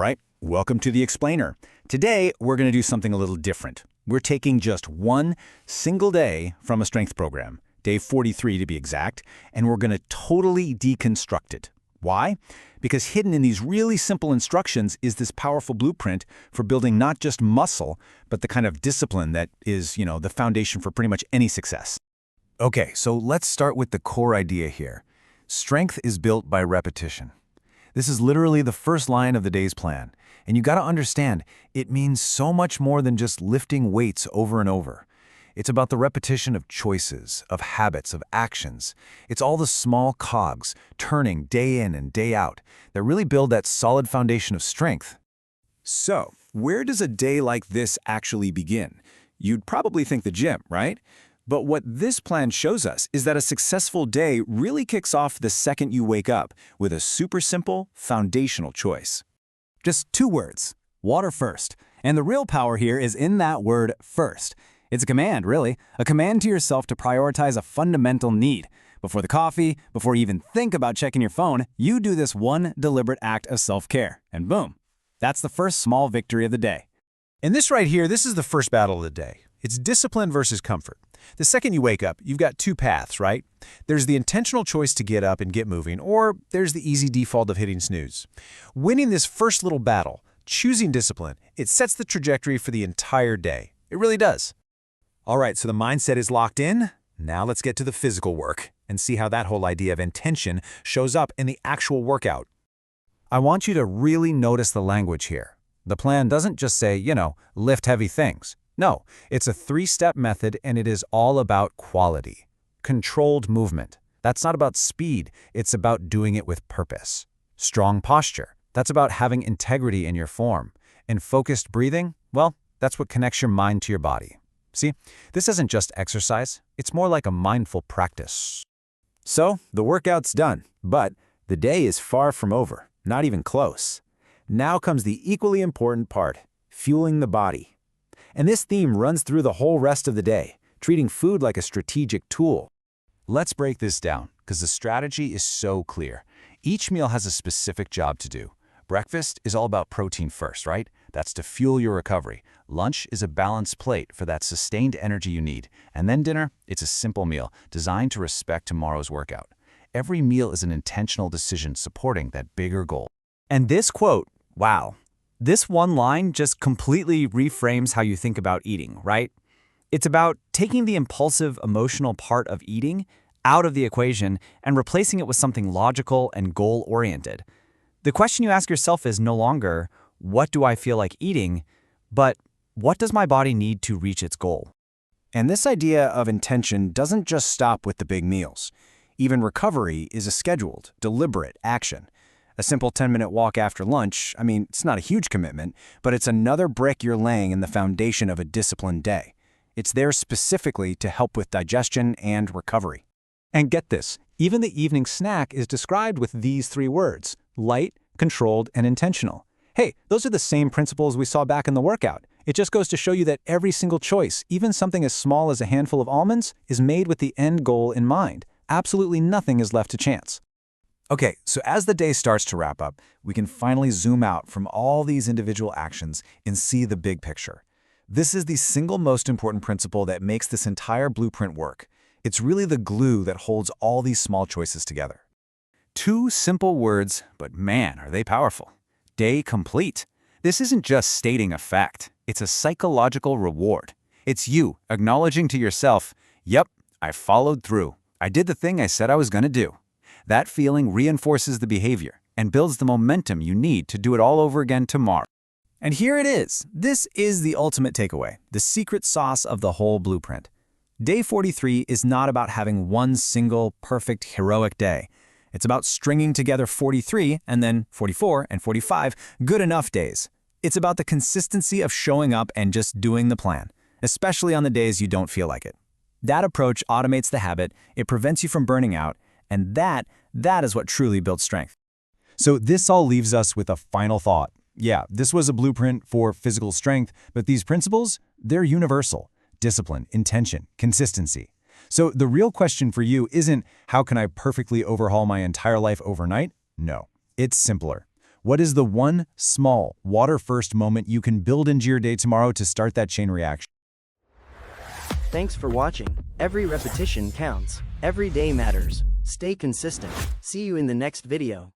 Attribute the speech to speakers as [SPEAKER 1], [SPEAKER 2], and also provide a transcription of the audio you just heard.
[SPEAKER 1] right, welcome to The Explainer. Today, we're going to do something a little different. We're taking just one single day from a strength program, day 43 to be exact, and we're going to totally deconstruct it. Why? Because hidden in these really simple instructions is this powerful blueprint for building not just muscle, but the kind of discipline that is, the foundation for pretty much any success.
[SPEAKER 2] Okay, so let's start with the core idea here. Strength is built by repetition. This is literally the first line of the day's plan. And you gotta understand, it means so much more than just lifting weights over and over. It's about the repetition of choices, of habits, of actions. It's all the small cogs, turning day in and day out, that really build that solid foundation of strength.
[SPEAKER 1] So, where does a day like this actually begin? You'd probably think the gym, right? But what this plan shows us is that a successful day really kicks off the second you wake up with a super simple, foundational choice.
[SPEAKER 3] Just 2 words, water first. And the real power here is in that word first. It's a command, really, a command to yourself to prioritize a fundamental need. Before the coffee, before you even think about checking your phone, you do this one deliberate act of self-care, and boom, that's the first small victory of the day.
[SPEAKER 4] And this right here, this is the first battle of the day. It's discipline versus comfort. The second you wake up, you've got 2 paths, right? There's the intentional choice to get up and get moving, or there's the easy default of hitting snooze. Winning this first little battle, choosing discipline, it sets the trajectory for the entire day. It really does. All right, so the mindset is locked in. Now let's get to the physical work and see how that whole idea of intention shows up in the actual workout.
[SPEAKER 2] I want you to really notice the language here. The plan doesn't just say, lift heavy things. No, it's a 3-step method, and it is all about quality. Controlled movement. That's not about speed, it's about doing it with purpose. Strong posture. That's about having integrity in your form. And focused breathing, well, that's what connects your mind to your body. See, this isn't just exercise, it's more like a mindful practice.
[SPEAKER 1] So, the workout's done, but the day is far from over, not even close. Now comes the equally important part, fueling the body. And this theme runs through the whole rest of the day, treating food like a strategic tool.
[SPEAKER 2] Let's break this down, because the strategy is so clear. Each meal has a specific job to do. Breakfast is all about protein first, right? That's to fuel your recovery. Lunch is a balanced plate for that sustained energy you need. And then dinner, it's a simple meal designed to respect tomorrow's workout. Every meal is an intentional decision supporting that bigger goal.
[SPEAKER 3] And this quote, wow. This one line just completely reframes how you think about eating, right? It's about taking the impulsive, emotional part of eating out of the equation and replacing it with something logical and goal-oriented. The question you ask yourself is no longer, what do I feel like eating, but what does my body need to reach its goal?
[SPEAKER 1] And this idea of intention doesn't just stop with the big meals. Even recovery is a scheduled, deliberate action. A simple 10-minute walk after lunch, it's not a huge commitment, but it's another brick you're laying in the foundation of a disciplined day. It's there specifically to help with digestion and recovery.
[SPEAKER 4] And get this, even the evening snack is described with these 3 words, light, controlled, and intentional. Hey, those are the same principles we saw back in the workout. It just goes to show you that every single choice, even something as small as a handful of almonds, is made with the end goal in mind. Absolutely nothing is left to chance.
[SPEAKER 2] Okay, so as the day starts to wrap up, we can finally zoom out from all these individual actions and see the big picture. This is the single most important principle that makes this entire blueprint work. It's really the glue that holds all these small choices together. 2 simple words, but man, are they powerful. Day complete. This isn't just stating a fact. It's a psychological reward. It's you acknowledging to yourself, yep, I followed through. I did the thing I said I was going to do. That feeling reinforces the behavior and builds the momentum you need to do it all over again tomorrow.
[SPEAKER 3] And here it is. This is the ultimate takeaway, the secret sauce of the whole blueprint. Day 43 is not about having one single, perfect, heroic day. It's about stringing together 43 and then 44 and 45 good enough days. It's about the consistency of showing up and just doing the plan, especially on the days you don't feel like it. That approach automates the habit, it prevents you from burning out, and that is what truly builds strength.
[SPEAKER 4] So this all leaves us with a final thought. Yeah, this was a blueprint for physical strength, but these principles, they're universal. Discipline, intention, consistency. So the real question for you isn't, how can I perfectly overhaul my entire life overnight? No, it's simpler.
[SPEAKER 1] What is the one small, water-first moment you can build into your day tomorrow to start that chain reaction?
[SPEAKER 5] Thanks for watching. Every repetition counts. Every day matters. Stay consistent. See you in the next video.